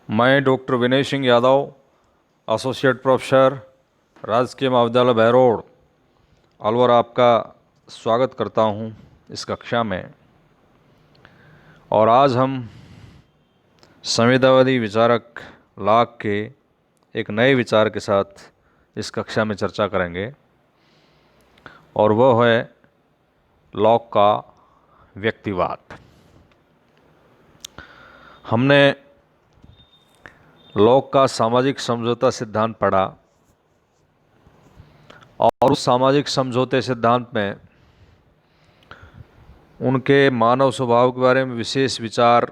मैं doctor Vinay Singh Yadav, associate professor, राजकीय महाविद्यालय बहरोड, अलवर, आपका स्वागत करता हूं इस कक्षा में। और आज हम संवेदवादी विचारक लॉक के एक नए विचार के साथ इस कक्षा में चर्चा करेंगे, और वह है लॉक का व्यक्तिवाद। हमने लॉक का सामाजिक समझौता सिद्धांत पढ़ा, और उस सामाजिक समझौते सिद्धांत में उनके मानव स्वभाव के बारे में विशेष विचार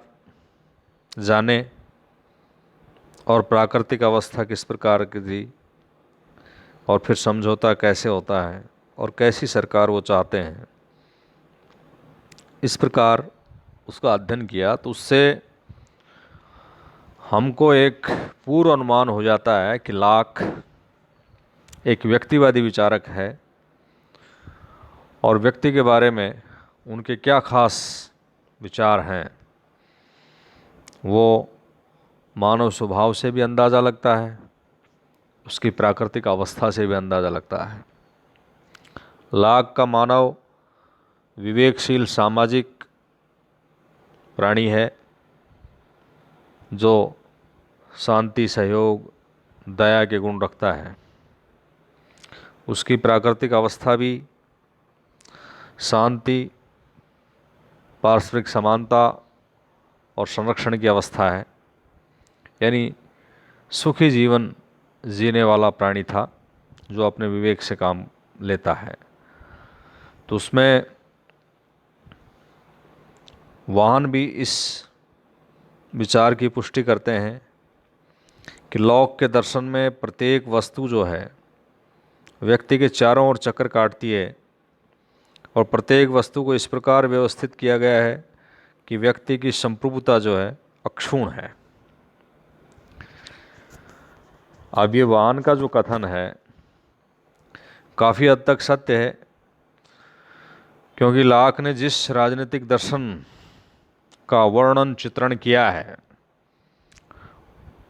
जाने, और प्राकृतिक अवस्था किस प्रकार की थी, और फिर समझौता कैसे होता है, और कैसी सरकार वो चाहते हैं। इस प्रकार उसका अध्ययन किया तो उससे हमको एक पूर्व अनुमान हो जाता है कि लॉक एक व्यक्तिवादी विचारक है, और व्यक्ति के बारे में उनके क्या खास विचार हैं वो मानव स्वभाव से भी अंदाज़ा लगता है, उसकी प्राकृतिक अवस्था से भी अंदाज़ा लगता है। लॉक का मानव विवेकशील सामाजिक प्राणी है, जो शांति, सहयोग, दया के गुण रखता है। उसकी प्राकृतिक अवस्था भी शांति, पारस्परिक समानता और संरक्षण की अवस्था है, यानी सुखी जीवन जीने वाला प्राणी था जो अपने विवेक से काम लेता है। तो उसमें वाहन भी इस विचार की पुष्टि करते हैं कि लॉक के दर्शन में प्रत्येक वस्तु जो है व्यक्ति के चारों ओर चक्कर काटती है, और प्रत्येक वस्तु को इस प्रकार व्यवस्थित किया गया है कि व्यक्ति की संप्रभुता जो है अक्षुण्ण है। अब ये वाहन का जो कथन है काफ़ी हद तक सत्य है, क्योंकि लॉक ने जिस राजनीतिक दर्शन का वर्णन चित्रण किया है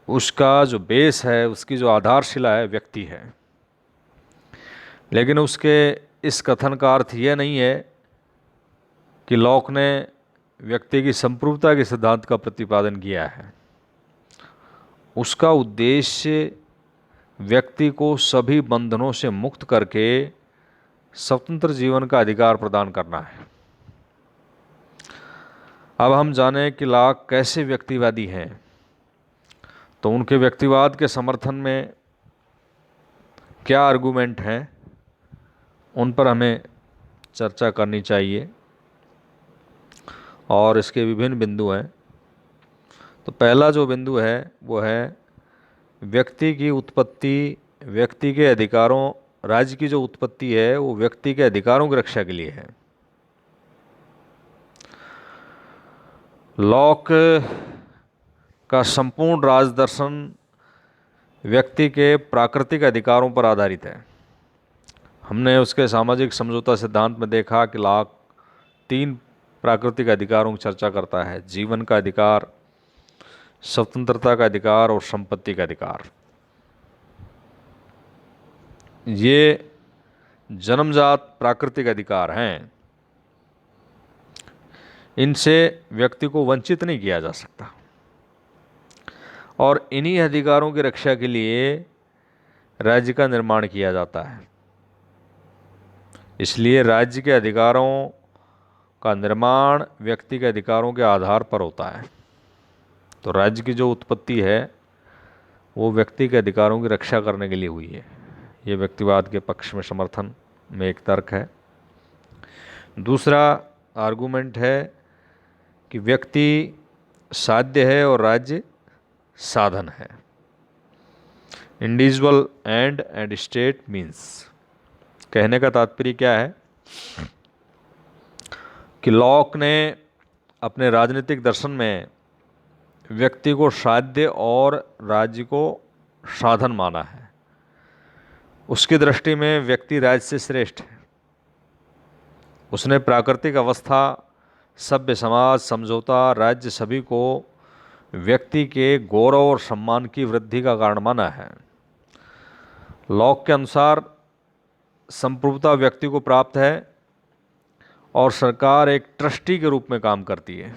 उसका जो बेस है, उसकी जो आधारशिला है, व्यक्ति है। लेकिन उसके इस कथन का अर्थ यह नहीं है कि लॉक ने व्यक्ति की संप्रभुता के सिद्धांत का प्रतिपादन किया है। उसका उद्देश्य व्यक्ति को सभी बंधनों से मुक्त करके स्वतंत्र जीवन का अधिकार प्रदान करना है। अब हम जानें कि लॉक कैसे व्यक्तिवादी हैं। तो उनके व्यक्तिवाद के समर्थन में क्या आर्गुमेंट हैं, उन पर हमें चर्चा करनी चाहिए, और इसके विभिन्न बिंदु हैं। तो पहला जो बिंदु है वो है व्यक्ति की उत्पत्ति, व्यक्ति के अधिकारों। राज्य की जो उत्पत्ति है वो व्यक्ति के अधिकारों की रक्षा के लिए है। लॉक का संपूर्ण राजदर्शन व्यक्ति के प्राकृतिक अधिकारों पर आधारित है। हमने उसके सामाजिक समझौता सिद्धांत में देखा कि लॉक 3 प्राकृतिक अधिकारों की चर्चा करता है: जीवन का अधिकार, स्वतंत्रता का अधिकार और संपत्ति का अधिकार। ये जन्मजात प्राकृतिक अधिकार हैं, इनसे व्यक्ति को वंचित नहीं किया जा सकता, और इन्हीं अधिकारों की रक्षा के लिए राज्य का निर्माण किया जाता है। इसलिए राज्य के अधिकारों का निर्माण व्यक्ति के अधिकारों के आधार पर होता है। तो राज्य की जो उत्पत्ति है वो व्यक्ति के अधिकारों की रक्षा करने के लिए हुई है। ये व्यक्तिवाद के पक्ष में समर्थन में एक तर्क है। दूसरा आर्गुमेंट है कि व्यक्ति साध्य है और राज्य साधन है। इंडिविजुअल एंड स्टेट मीन्स, कहने का तात्पर्य क्या है कि लॉक ने अपने राजनीतिक दर्शन में व्यक्ति को साध्य और राज्य को साधन माना है। उसकी दृष्टि में व्यक्ति राज्य से श्रेष्ठ है। उसने प्राकृतिक अवस्था, सभ्य समाज, समझौता, राज्य सभी को व्यक्ति के गौरव और सम्मान की वृद्धि का कारण माना है। लॉक के अनुसार संप्रभुता व्यक्ति को प्राप्त है और सरकार एक ट्रस्टी के रूप में काम करती है।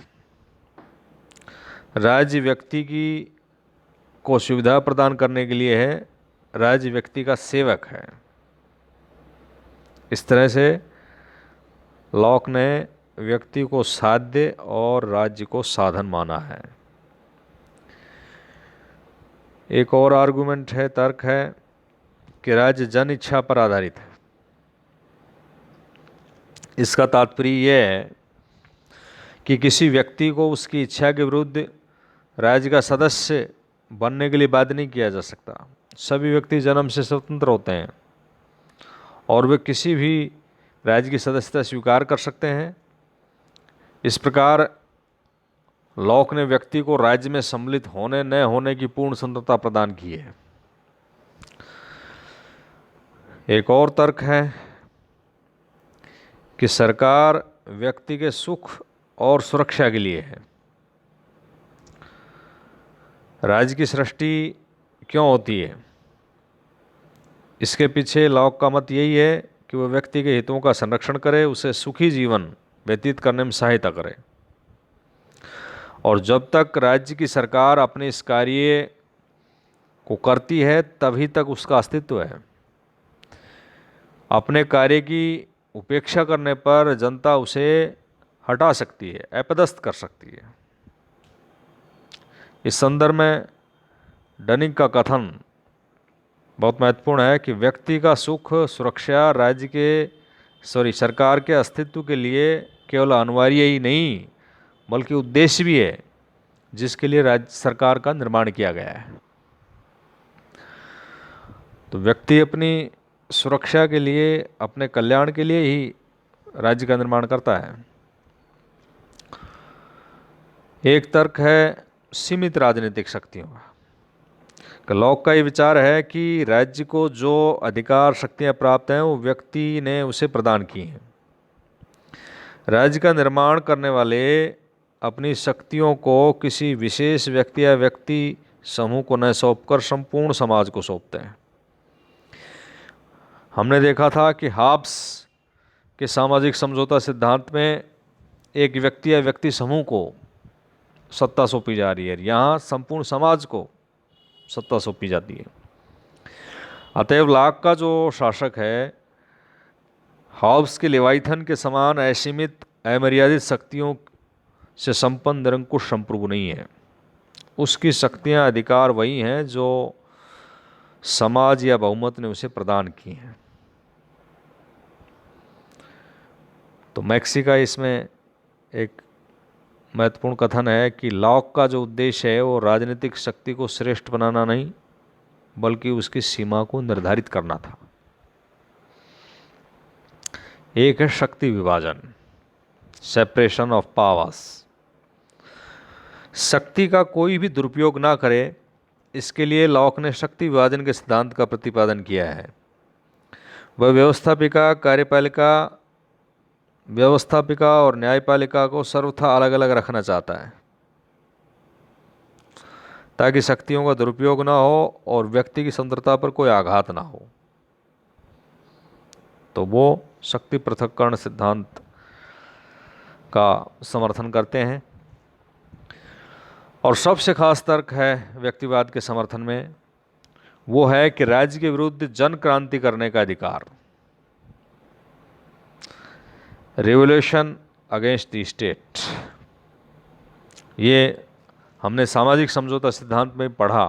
राज्य व्यक्ति की को सुविधा प्रदान करने के लिए है, राज्य व्यक्ति का सेवक है। इस तरह से लॉक ने व्यक्ति को साध्य और राज्य को साधन माना है। एक और आर्गुमेंट है, तर्क है कि राज्य जन इच्छा पर आधारित है। इसका तात्पर्य यह है कि किसी व्यक्ति को उसकी इच्छा के विरुद्ध राज्य का सदस्य बनने के लिए बाध्य नहीं किया जा सकता। सभी व्यक्ति जन्म से स्वतंत्र होते हैं और वे किसी भी राज्य की सदस्यता स्वीकार कर सकते हैं। इस प्रकार लॉक ने व्यक्ति को राज्य में सम्मिलित होने न होने की पूर्ण स्वतंत्रता प्रदान की है। एक और तर्क है कि सरकार व्यक्ति के सुख और सुरक्षा के लिए है। राज्य की सृष्टि क्यों होती है? इसके पीछे लॉक का मत यही है कि वह व्यक्ति के हितों का संरक्षण करे, उसे सुखी जीवन व्यतीत करने में सहायता करे। और जब तक राज्य की सरकार अपने इस कार्य को करती है तभी तक उसका अस्तित्व है। अपने कार्य की उपेक्षा करने पर जनता उसे हटा सकती है, अपदस्थ कर सकती है। इस संदर्भ में डनिंग का कथन बहुत महत्वपूर्ण है कि व्यक्ति का सुख सुरक्षा सरकार के अस्तित्व के लिए केवल अनिवार्य ही नहीं बल्कि उद्देश्य भी है जिसके लिए राज्य सरकार का निर्माण किया गया है। तो व्यक्ति अपनी सुरक्षा के लिए, अपने कल्याण के लिए ही राज्य का निर्माण करता है। एक तर्क है सीमित राजनीतिक शक्तियों का। लॉक का ये विचार है कि राज्य को जो अधिकार शक्तियां प्राप्त हैं वो व्यक्ति ने उसे प्रदान की हैं। राज्य का निर्माण करने वाले अपनी शक्तियों को किसी विशेष व्यक्ति या व्यक्ति समूह को न सौंपकर संपूर्ण समाज को सौंपते हैं। हमने देखा था कि हाब्स के सामाजिक समझौता सिद्धांत में एक व्यक्ति या व्यक्ति समूह को सत्ता सौंपी जा रही है, यहाँ संपूर्ण समाज को सत्ता सौंपी जाती है। अतएव लॉक का जो शासक है हॉब्स के लेवाइथन के समान असीमित अमर्यादित शक्तियों से संपन्न निरंकुश संप्रभु नहीं है। उसकी शक्तियां, अधिकार वही हैं जो समाज या बहुमत ने उसे प्रदान की हैं। तो मैक्सी का इसमें एक महत्वपूर्ण कथन है कि लॉक का जो उद्देश्य है वो राजनीतिक शक्ति को श्रेष्ठ बनाना नहीं बल्कि उसकी सीमा को निर्धारित करना था। एक है शक्ति विभाजन, सेपरेशन ऑफ पावर्स। शक्ति का कोई भी दुरुपयोग ना करे, इसके लिए लॉक ने शक्ति विभाजन के सिद्धांत का प्रतिपादन किया है। वह व्यवस्थापिका और न्यायपालिका को सर्वथा अलग अलग रखना चाहता है ताकि शक्तियों का दुरुपयोग ना हो और व्यक्ति की स्वतंत्रता पर कोई आघात ना हो। तो वो शक्ति पृथक्करण सिद्धांत का समर्थन करते हैं। और सबसे खास तर्क है व्यक्तिवाद के समर्थन में, वो है कि राज्य के विरुद्ध जन क्रांति करने का अधिकार, रेवोल्यूशन अगेंस्ट द स्टेट। ये हमने सामाजिक समझौता सिद्धांत में पढ़ा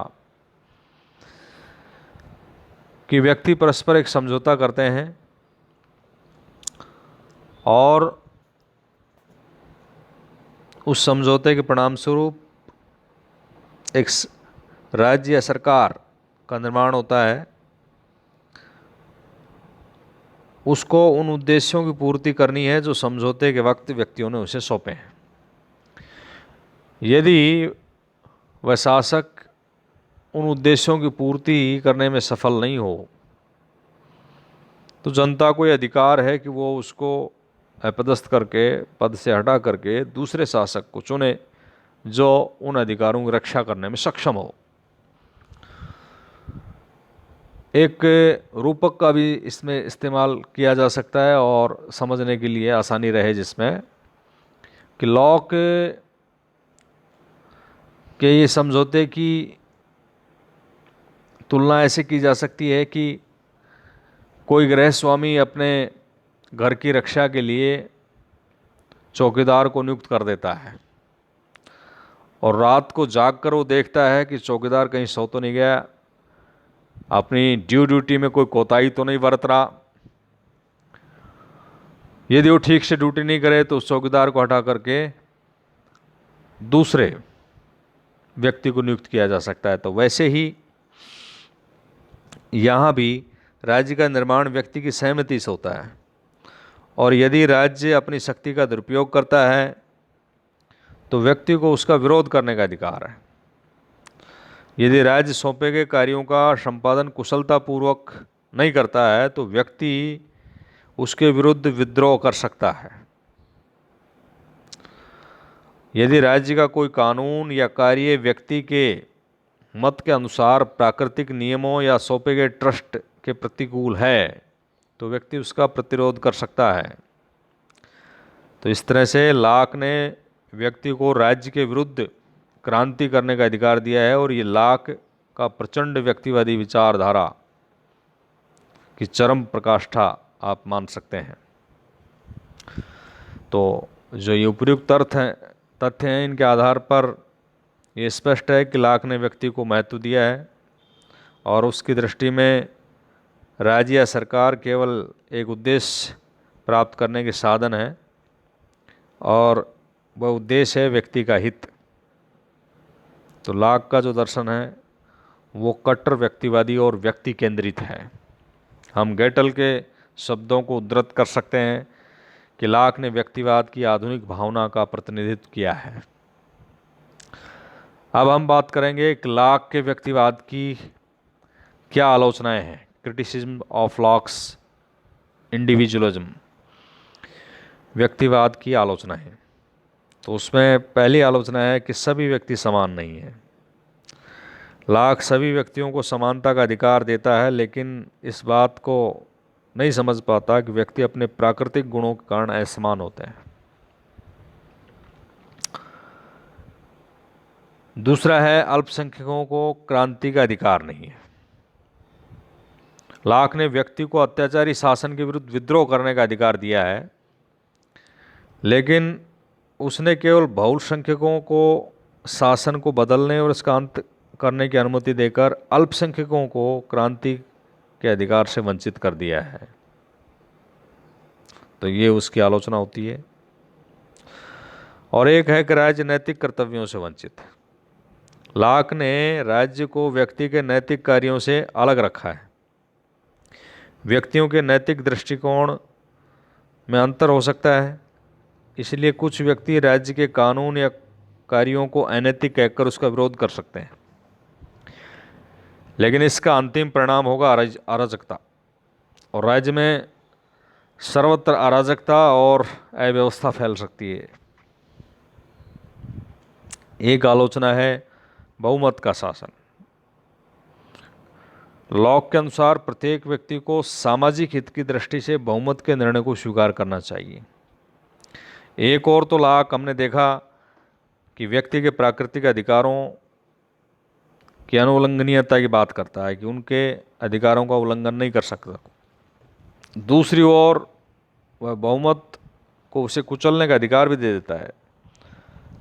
कि व्यक्ति परस्पर एक समझौता करते हैं और उस समझौते के परिणाम स्वरूप एक राज्य या सरकार का निर्माण होता है। उसको उन उद्देश्यों की पूर्ति करनी है जो समझौते के वक्त व्यक्तियों ने उसे सौंपे हैं। यदि वह शासक उन उद्देश्यों की पूर्ति करने में सफल नहीं हो तो जनता को यह अधिकार है कि वो उसको अपदस्थ करके, पद से हटा करके दूसरे शासक को चुने जो उन अधिकारों की रक्षा करने में सक्षम हो। एक रूपक का भी इसमें इस्तेमाल किया जा सकता है और समझने के लिए आसानी रहे, जिसमें कि लॉक के ये समझौते की तुलना ऐसे की जा सकती है कि कोई गृह स्वामी अपने घर की रक्षा के लिए चौकीदार को नियुक्त कर देता है और रात को जागकर वो देखता है कि चौकीदार कहीं सो तो नहीं गया, अपनी ड्यूटी में कोई कोताही तो नहीं बरत रहा। यदि वो ठीक से ड्यूटी नहीं करे तो उस चौकीदार को हटा करके दूसरे व्यक्ति को नियुक्त किया जा सकता है। तो वैसे ही यहाँ भी राज्य का निर्माण व्यक्ति की सहमति से होता है, और यदि राज्य अपनी शक्ति का दुरुपयोग करता है तो व्यक्ति को उसका विरोध करने का अधिकार है। यदि राज्य सौंपे गए कार्यों का संपादन कुशलतापूर्वक नहीं करता है तो व्यक्ति उसके विरुद्ध विद्रोह कर सकता है। यदि राज्य का कोई कानून या कार्य व्यक्ति के मत के अनुसार प्राकृतिक नियमों या सौंपे गए ट्रस्ट के प्रतिकूल है तो व्यक्ति उसका प्रतिरोध कर सकता है। तो इस तरह से लॉक ने व्यक्ति को राज्य के विरुद्ध क्रांति करने का अधिकार दिया है, और ये लॉक का प्रचंड व्यक्तिवादी विचारधारा की चरम प्रकाष्ठा आप मान सकते हैं। तो जो ये उपयुक्त तथ्य हैं, इनके आधार पर ये स्पष्ट है कि लॉक ने व्यक्ति को महत्व दिया है और उसकी दृष्टि में राज्य या सरकार केवल एक उद्देश्य प्राप्त करने के साधन है, और वह उद्देश्य है व्यक्ति का हित। तो लॉक का जो दर्शन है वो कट्टर व्यक्तिवादी और व्यक्ति केंद्रित है। हम गेटल के शब्दों को उद्धृत कर सकते हैं कि लॉक ने व्यक्तिवाद की आधुनिक भावना का प्रतिनिधित्व किया है। अब हम बात करेंगे कि लॉक के व्यक्तिवाद की क्या आलोचनाएं हैं। क्रिटिसिज्म ऑफ लॉक्स इंडिविजुअलिज्म, व्यक्तिवाद की आलोचना है। तो उसमें पहली आलोचना है कि सभी व्यक्ति समान नहीं हैं। लॉक सभी व्यक्तियों को समानता का अधिकार देता है, लेकिन इस बात को नहीं समझ पाता कि व्यक्ति अपने प्राकृतिक गुणों के कारण असमान होते हैं। दूसरा है अल्पसंख्यकों को क्रांति का अधिकार नहीं है। लॉक ने व्यक्ति को अत्याचारी शासन के विरुद्ध विद्रोह करने का अधिकार दिया है, लेकिन उसने केवल बहुसंख्यकों को शासन को बदलने और इसका अंत करने की अनुमति देकर अल्पसंख्यकों को क्रांति के अधिकार से वंचित कर दिया है। तो ये उसकी आलोचना होती है। और एक है कि राज्य नैतिक कर्तव्यों से वंचित है। लॉक ने राज्य को व्यक्ति के नैतिक कार्यों से अलग रखा है। व्यक्तियों के नैतिक दृष्टिकोण में अंतर हो सकता है, इसलिए कुछ व्यक्ति राज्य के कानून या कार्यों को अनैतिक कहकर उसका विरोध कर सकते हैं, लेकिन इसका अंतिम परिणाम होगा अराजकता, और राज्य में सर्वत्र अराजकता और अव्यवस्था फैल सकती है। एक आलोचना है बहुमत का शासन। लॉक के अनुसार प्रत्येक व्यक्ति को सामाजिक हित की दृष्टि से बहुमत के निर्णय को स्वीकार करना चाहिए। एक और तो लॉक हमने देखा कि व्यक्ति के प्राकृतिक अधिकारों की अनुल्लंघनीयता की बात करता है कि उनके अधिकारों का उल्लंघन नहीं कर सकता। दूसरी ओर वह बहुमत को उसे कुचलने का अधिकार भी दे देता है।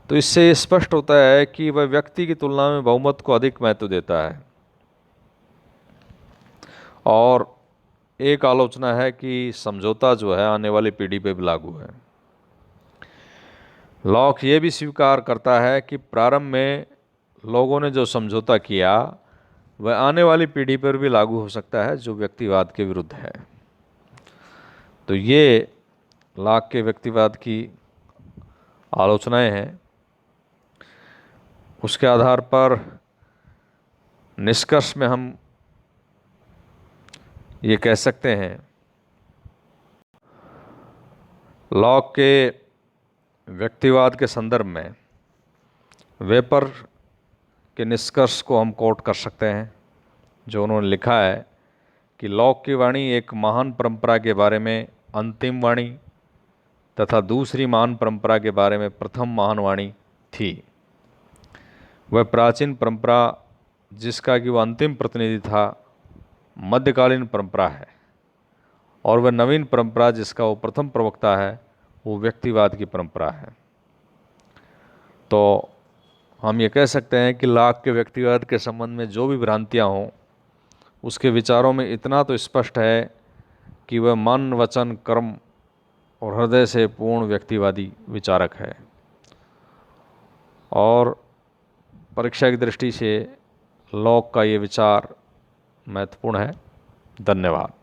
तो इससे ये स्पष्ट होता है कि वह व्यक्ति की तुलना में बहुमत को अधिक महत्व देता है। और एक आलोचना है कि समझौता जो है आने वाली पीढ़ी पे भी लागू है। लॉक ये भी स्वीकार करता है कि प्रारंभ में लोगों ने जो समझौता किया वह आने वाली पीढ़ी पर भी लागू हो सकता है, जो व्यक्तिवाद के विरुद्ध है। तो ये लॉक के व्यक्तिवाद की आलोचनाएं हैं। उसके आधार पर निष्कर्ष में हम ये कह सकते हैं, लॉक के व्यक्तिवाद के संदर्भ में वेपर के निष्कर्ष को हम कोट कर सकते हैं, जो उन्होंने लिखा है कि लॉक की वाणी एक महान परंपरा के बारे में अंतिम वाणी तथा दूसरी महान परंपरा के बारे में प्रथम महान वाणी थी। वह प्राचीन परंपरा जिसका कि वह अंतिम प्रतिनिधि था मध्यकालीन परंपरा है, और वह नवीन परंपरा जिसका वो प्रथम प्रवक्ता है वो व्यक्तिवाद की परंपरा है। तो हम ये कह सकते हैं कि लॉक के व्यक्तिवाद के संबंध में जो भी भ्रांतियाँ हों, उसके विचारों में इतना तो स्पष्ट है कि वह मन वचन कर्म और हृदय से पूर्ण व्यक्तिवादी विचारक है, और परीक्षा की दृष्टि से लॉक का ये विचार महत्वपूर्ण है। धन्यवाद।